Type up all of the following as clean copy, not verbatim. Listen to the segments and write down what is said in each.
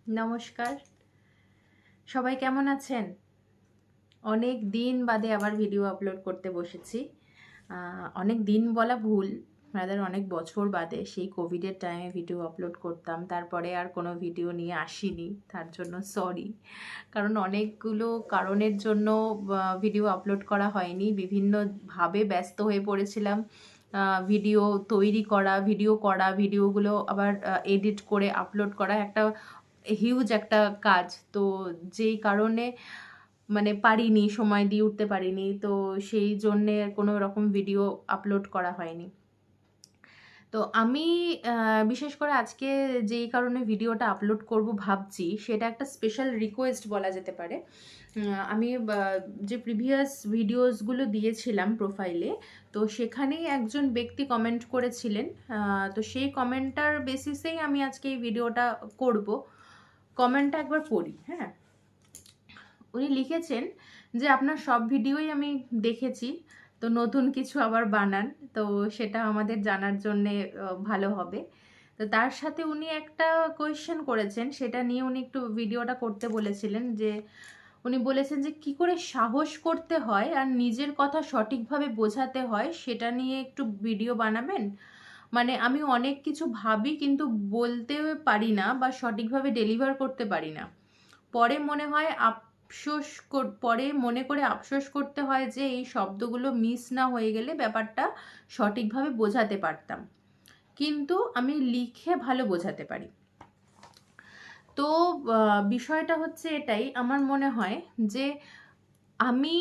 নমস্কার, সবাই কেমন আছেন? অনেক দিন বাদে আবার ভিডিও আপলোড করতে বসেছি। অনেক দিন বলা ভুল, রাদার অনেক বছর বাদে। সেই কোভিডের টাইমে ভিডিও আপলোড করতাম, তারপরে আর কোনো ভিডিও নিয়ে আসিনি, তার জন্য সরি। কারণ অনেকগুলো কারণের জন্য ভিডিও আপলোড করা হয়নি, বিভিন্নভাবে ব্যস্ত হয়ে পড়েছিলাম। ভিডিও তৈরি করা, ভিডিওগুলো আবার এডিট করে আপলোড করা একটা হিউজ একটা কাজ। তো যেই কারণে মানে পারিনি, সময় দিয়ে উঠতে পারিনি, তো সেই জন্যে কোনো রকম ভিডিও আপলোড করা হয়নি। তো আমি বিশেষ করে আজকে যেই কারণে ভিডিওটা আপলোড করব ভাবছি, সেটা একটা স্পেশাল রিকোয়েস্ট বলা যেতে পারে। আমি যে প্রিভিয়াস ভিডিওসগুলো দিয়েছিলাম প্রোফাইলে, তো সেখানেই একজন ব্যক্তি কমেন্ট করেছিলেন। তো সেই কমেন্টটার বেসিসেই আমি আজকে এই ভিডিওটা করব। কমেন্টটা একবার পড়ি, হ্যাঁ। উনি লিখেছেন যে আপনার সব ভিডিওই আমি দেখেছি, তো নতুন কিছু আবার বানান, তো সেটা আমাদের জানার জন্যে ভালো হবে। তো তার সাথে উনি একটা কোয়েশ্চেন করেছেন, সেটা নিয়ে উনি একটু ভিডিওটা করতে বলেছিলেন। যে উনি বলেছেন যে কি করে সাহস করতে হয় আর নিজের কথা সঠিকভাবে বোঝাতে হয়, সেটা নিয়ে একটু ভিডিও বানাবেন। মানে আমি অনেক কিছু ভাবি কিন্তু বলতে পারি না বা সঠিকভাবে ডেলিভার করতে পারি না। পরে মনে করে আফসোস করতে হয় যে এই শব্দগুলো মিস না হয়ে গেলে ব্যাপারটা সঠিকভাবে বোঝাতে পারতাম, কিন্তু আমি লিখে ভালো বোঝাতে পারি। তো বিষয়টা হচ্ছে এটাই, আমার মনে হয় যে আমি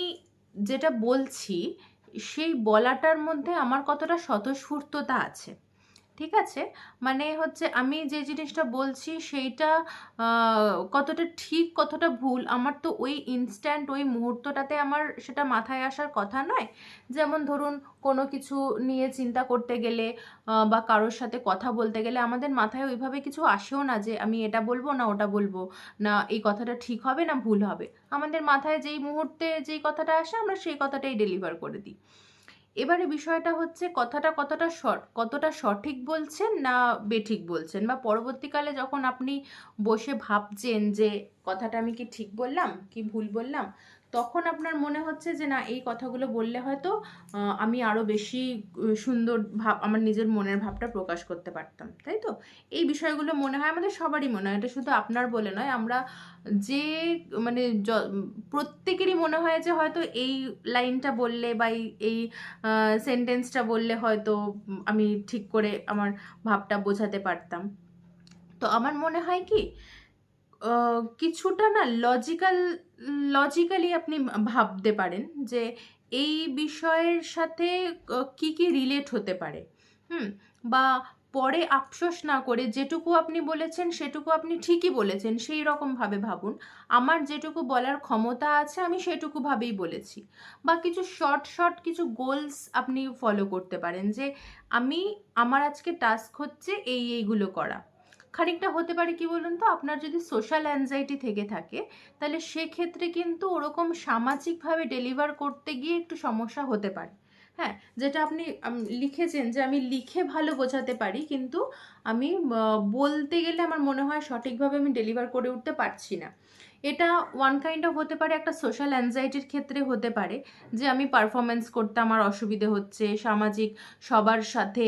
যেটা বলছি সেই বলাটার মধ্যে আমার কতটা স্বতঃস্ফূর্ততা আছে। ঠিক আছে, মানে হচ্ছে আমি যে জিনিসটা বলছি সেইটা কতটা ঠিক কতটা ভুল, আমার তো ওই ইনস্ট্যান্ট ওই মুহূর্তটাতে আমার সেটা মাথায় আসার কথা নয়। যেমন ধরুন, কোনো কিছু নিয়ে চিন্তা করতে গেলে বা কারোর সাথে কথা বলতে গেলে আমাদের মাথায় ওইভাবে কিছু আসেও না যে আমি এটা বলবো না ওটা বলবো, না এই কথাটা ঠিক হবে না ভুল হবে। আমাদের মাথায় যেই মুহূর্তে যেই কথাটা আসে আমরা সেই কথাটাই ডেলিভার করে দিই। এবারে বিষয়টা হচ্ছে কথাটা কতটা সঠিক বলছেন না বেঠিক বলছেন, বা পরবর্তীকালে যখন আপনি বসে ভাবছেন যে কথাটা আমি কি ঠিক বললাম কি ভুল বললাম, তখন আপনার মনে হচ্ছে যে না, এই কথাগুলো বললে হয়তো আমি আরো বেশি সুন্দর ভাব আমার নিজের মনের ভাবটা প্রকাশ করতে পারতাম, তাই তো? এই বিষয়গুলো মনে হয় আমাদের সবারই মনে হয়, এটা শুধু আপনার বলে নয়। আমরা যে মানে প্রত্যেকেরই মনে হয় যে হয়তো এই লাইনটা বললে বা এই সেন্টেন্সটা বললে হয়তো আমি ঠিক করে আমার ভাবটা বোঝাতে পারতাম। তো আমার মনে হয় কি, কিছুটা না লজিক্যালি আপনি ভাবতে পারেন যে এই বিষয়ের সাথে কি কি রিলেট হতে পারে। হুম। বা পরে আফসোস না করে যেটুকু আপনি বলেছেন সেটুকু আপনি ঠিকই বলেছেন সেই রকম ভাবে ভাবুন। আমার যেটুকু বলার ক্ষমতা আছে আমি সেটুকু ভাবেই বলেছি। বা কিছু শর্ট কিছু গোলস আপনি ফলো করতে পারেন, যে আমার আজকে টাস্ক হচ্ছে এইগুলো করা। খানিকটা হতে পারে কি বলুন তো, আপনার যদি সোশ্যাল অ্যাংজাইটি থেকে থাকে, তাহলে সেক্ষেত্রে কিন্তু ওরকম সামাজিকভাবে ডেলিভার করতে গিয়ে একটু সমস্যা হতে পারে। হ্যাঁ, যেটা আপনি লিখেছেন যে আমি লিখে ভালো বোঝাতে পারি, কিন্তু আমি বলতে গেলে আমার মনে হয় সঠিকভাবে আমি ডেলিভার করে উঠতে পারছি না। এটা ওয়ান কাইন্ড অফ হতে পারে, একটা সোশ্যাল অ্যাংজাইটির ক্ষেত্রে হতে পারে যে আমি পারফরমেন্স করতে আমার অসুবিধে হচ্ছে, সামাজিক সবার সাথে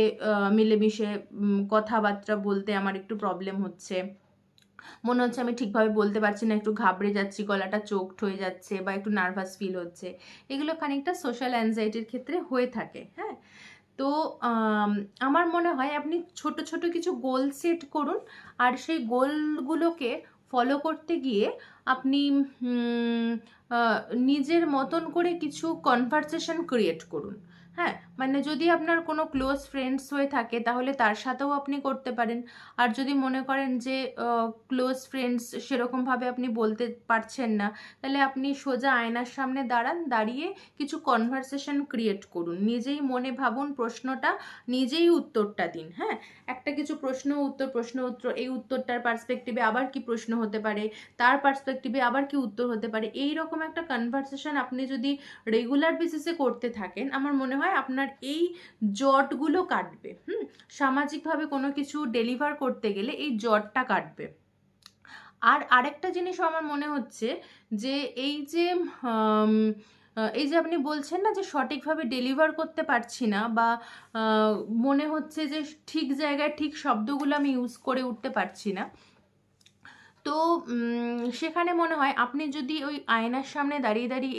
মিলেমিশে কথাবার্তা বলতে আমার একটু প্রবলেম হচ্ছে, মনে হচ্ছে আমি ঠিকভাবে বলতে পারছি না, একটু ঘাবড়ে যাচ্ছি, গলাটা চোকড হয়ে যাচ্ছে বা একটু নার্ভাস ফিল হচ্ছে। এগুলো খানিকটা সোশ্যাল অ্যাংজাইটির ক্ষেত্রে হয়ে থাকে, হ্যাঁ। তো আমার মনে হয় আপনি ছোট ছোট কিছু গোল সেট করুন, আর সেই গোলগুলোকে ফলো করতে গিয়ে আপনি নিজের মতন করে কিছু কনভারসেশন ক্রিয়েট করুন। হ্যাঁ, মানে যদি আপনার কোনো ক্লোজ ফ্রেন্ডস হয়ে থাকে তাহলে তার সাথেও আপনি করতে পারেন। আর যদি মনে করেন যে ক্লোজ ফ্রেন্ডস সেরকমভাবে আপনি বলতে পারছেন না, তাহলে আপনি সোজা আয়নার সামনে দাঁড়িয়ে কিছু কনভারসেশন ক্রিয়েট করুন। নিজেই মনে ভাবুন প্রশ্নটা, নিজেই উত্তরটা দিন। হ্যাঁ, একটা কিছু প্রশ্ন উত্তর, এই উত্তরটার পার্সপেক্টিভে আবার কি প্রশ্ন হতে পারে, তার পার্সপেক্টিভে আবার কি উত্তর হতে পারে, এই রকম একটা কনভারসেশন আপনি যদি রেগুলার বেসিসে করতে থাকেন, আমার মনে হয় আপনার এই জটগুলো কাটবে। সামাজিকভাবে কোনো কিছু ডেলিভার করতে গেলে এই জটটা কাটবে। আর আরেকটা জিনিসও আমার মনে হচ্ছে যে এই যে আপনি বলছেন না যে সঠিকভাবে ডেলিভার করতে পারছি না, বা মনে হচ্ছে যে ঠিক জায়গায় ঠিক শব্দগুলো আমি ইউজ করে উঠতে পারছি না, তো সেখানে মনে হয় আপনি যদি ওই আয়নার সামনে দাঁড়িয়ে দাঁড়িয়ে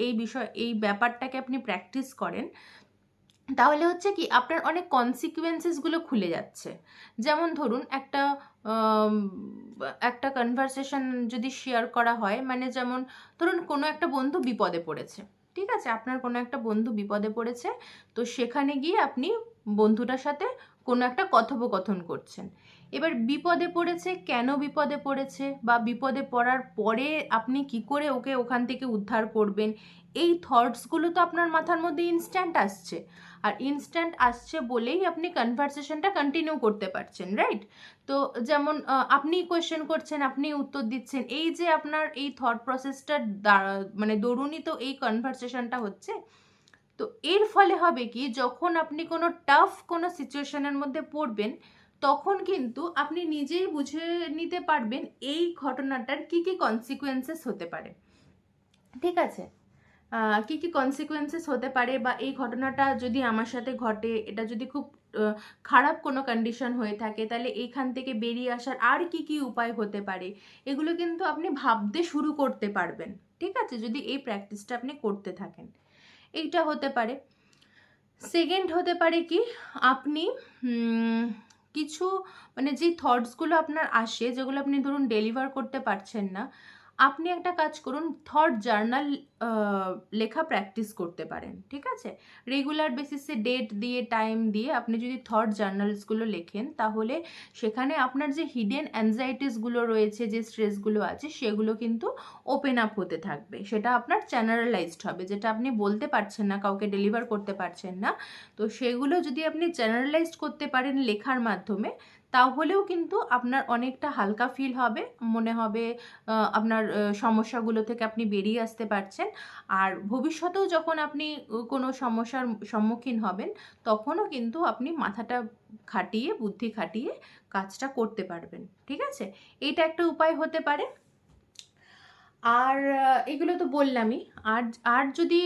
এই ব্যাপারটাকে আপনি প্র্যাকটিস করেন, তাহলে হচ্ছে কি আপনার অনেক কনসিকুয়েন্সেসগুলো খুলে যাচ্ছে। যেমন ধরুন একটা কনভারসেশন যদি শেয়ার করা হয়, মানে যেমন ধরুন কোনো একটা বন্ধু বিপদে পড়েছে, ঠিক আছে, আপনার কোনো একটা বন্ধু বিপদে পড়েছে, তো সেখানে গিয়ে আপনি বন্ধুটার সাথে কোনো একটা কথোপকথন করছেন। এবার বিপদে পড়েছে, কেন বিপদে পড়েছে, বা বিপদে পড়ার পরে আপনি কি করে ওকে ওখান থেকে উদ্ধার করবেন, এই থটসগুলো তো আপনার মাথার মধ্যে ইনস্ট্যান্ট আসছে। আর ইনস্ট্যান্ট আসছে বলেই আপনি কনভারসেশনটা কন্টিনিউ করতে পারছেন, রাইট? তো যেমন আপনি কোয়েশ্চেন করছেন, আপনি উত্তর দিচ্ছেন, এই যে আপনার এই থট প্রসেসটার মানে দরুনই তো এই কনভারসেশনটা হচ্ছে। তো এর ফলে হবে কি, যখন আপনি কোনো টাফ কোনো সিচুয়েশনের মধ্যে পড়বেন, তখন কিন্তু আপনি নিজেই বুঝে নিতে পারবেন এই ঘটনাটার কি কি কনসিকুয়েন্সেস হতে পারে, ঠিক আছে? কি কি কনসিকুয়েন্সেস হতে পারে, বা এই ঘটনাটা যদি আমার সাথে ঘটে, এটা যদি খুব খারাপ কোনো কন্ডিশন হয়ে থাকে, তাহলে এইখান থেকে বেরিয়ে আসার আর কি কি উপায় হতে পারে, এগুলো কিন্তু আপনি ভাবতে শুরু করতে পারবেন, ঠিক আছে, যদি এই প্র্যাকটিসটা আপনি করতে থাকেন। এইটা হতে পারে। সেকেন্ড হতে পারে কি, আপনি কিছু মানে যে থটসগুলো আপনার আসে, যেগুলো আপনি ধরুন ডেলিভার করতে পারছেন না, আপনি একটা কাজ করুন, থট জার্নাল লেখা প্র্যাকটিস করতে পারেন, ঠিক আছে? রেগুলার বেসিসে ডেট দিয়ে, টাইম দিয়ে আপনি যদি থট জার্নালসগুলো লেখেন, তাহলে সেখানে আপনার যে হিডেন অ্যাংজাইটিসগুলো রয়েছে, যে স্ট্রেসগুলো আছে, সেগুলো কিন্তু ওপেন আপ হতে থাকবে। সেটা আপনার চ্যানেলাইজড হবে, যেটা আপনি বলতে পারছেন না, কাউকে ডেলিভার করতে পারছেন না, তো সেগুলো যদি আপনি চ্যানেলাইজড করতে পারেন লেখার মাধ্যমে, তাহলেও কিন্তু আপনার অনেকটা হালকা ফিল হবে, মনে হবে আপনার সমস্যাগুলো থেকে আপনি বেরিয়ে আসতে পারছেন। আর ভবিষ্যতেও যখন আপনি কোনো সমস্যার সম্মুখীন হবেন, তখনও কিন্তু আপনি মাথাটা খাটিয়ে, বুদ্ধি খাটিয়ে কাজটা করতে পারবেন, ঠিক আছে? এইটা একটা উপায় হতে পারে। আর এগুলো তো বললামই। আর আর যদি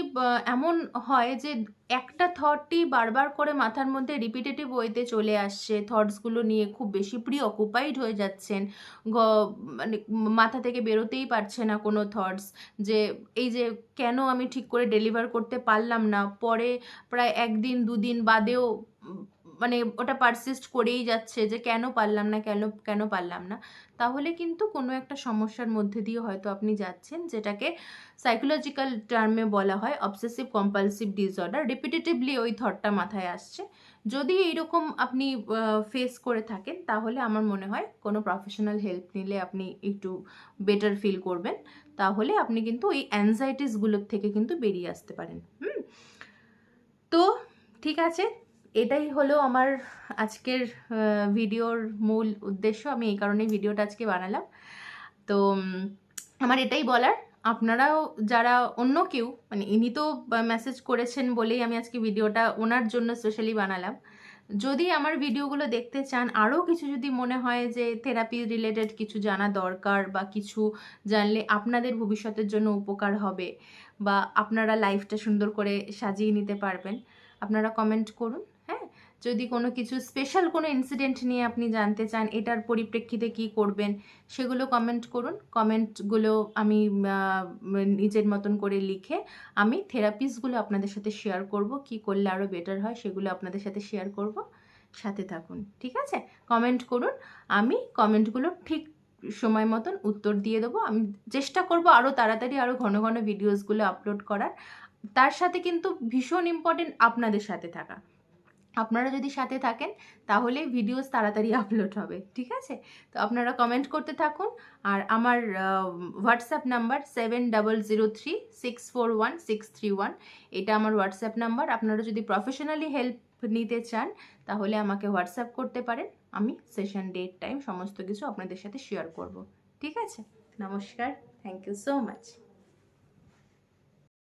এমন হয় যে একটা থটই বারবার করে মাথার মধ্যে রিপিটেটিভ ওয়েতে চলে আসছে, থটসগুলো নিয়ে খুব বেশি প্রিঅকুপাইড হয়ে যাচ্ছেন, মানে মাথা থেকে বেরোতেই পারছে না কোনো থটস, যে এই যে কেন আমি ঠিক করে ডেলিভার করতে পারলাম না, পরে প্রায় 1 দিন 2 দিন বাদেও মানে ওটা পারসিস্ট করেই যাচ্ছে যে কেন পারলাম না, কেন পারলাম না, তাহলে কিন্তু কোনো একটা সমস্যার মধ্যে দিয়ে হয়তো আপনি যাচ্ছেন, যেটাকে সাইকোলজিক্যাল টার্মে বলা হয় অবসেসিভ কম্পালসিভ ডিসঅর্ডার। রিপিটেটিভলি ওই থটটা মাথায় আসছে। যদি এইরকম আপনি ফেস করে থাকেন, তাহলে আমার মনে হয় কোনো প্রফেশনাল হেল্প নিলে আপনি একটু বেটার ফিল করবেন। তাহলে আপনি কিন্তু ওই অ্যাংজাইটিসগুলোর থেকে কিন্তু বেরিয়ে আসতে পারেন। তো ঠিক আছে, এটাই হলো আমার আজকের ভিডিওর মূল উদ্দেশ্য। আমি এই কারণেই ভিডিওটা আজকে বানালাম। তো আমার এটাই বলার, আপনারাও যারা অন্য কেউ, মানে ইনি তো মেসেজ করেছেন বলেই আমি আজকে ভিডিওটা ওনার জন্য স্পেশালি বানালাম। যদি আমার ভিডিওগুলো দেখতে চান, আরও কিছু যদি মনে হয় যে থেরাপি রিলেটেড কিছু জানা দরকার, বা কিছু জানলে আপনাদের ভবিষ্যতের জন্য উপকার হবে, বা আপনারা লাইফটা সুন্দর করে সাজিয়ে নিতে পারবেন, আপনারা কমেন্ট করুন। হ্যাঁ, যদি কোনো কিছু স্পেশাল কোনো ইনসিডেন্ট নিয়ে আপনি জানতে চান, এটার পরিপ্রেক্ষিতে কি করবেন, সেগুলো কমেন্ট করুন। কমেন্টগুলো আমি নিজের মতন করে লিখে আমি থেরাপিসগুলো আপনাদের সাথে শেয়ার করব, কি করলে আরও বেটার হয় সেগুলো আপনাদের সাথে শেয়ার করব। সাথে থাকুন, ঠিক আছে? কমেন্ট করুন, আমি কমেন্টগুলো ঠিক সময় মতন উত্তর দিয়ে দেবো। আমি চেষ্টা করব আরও তাড়াতাড়ি, আরও ঘন ঘন ভিডিওসগুলো আপলোড করার। তার সাথে কিন্তু ভীষণ ইম্পর্টেন্ট আপনাদের সাথে থাকা। আপনারা যদি সাথে থাকেন, তাহলে ভিডিওস তাড়াতাড়ি আপলোড হবে, ঠিক আছে? তো আপনারা কমেন্ট করতে থাকুন। আর আমার হোয়াটসঅ্যাপ নাম্বার 7003641631, এটা আমার হোয়াটসঅ্যাপ নাম্বার। আপনারা যদি প্রফেশনালি হেল্প নিতে চান, তাহলে আমাকে হোয়াটসঅ্যাপ করতে পারেন। আমি সেশন ডেট, টাইম সমস্ত কিছু আপনাদের সাথে শেয়ার করব, ঠিক আছে? নমস্কার, থ্যাংক ইউ সো মাচ।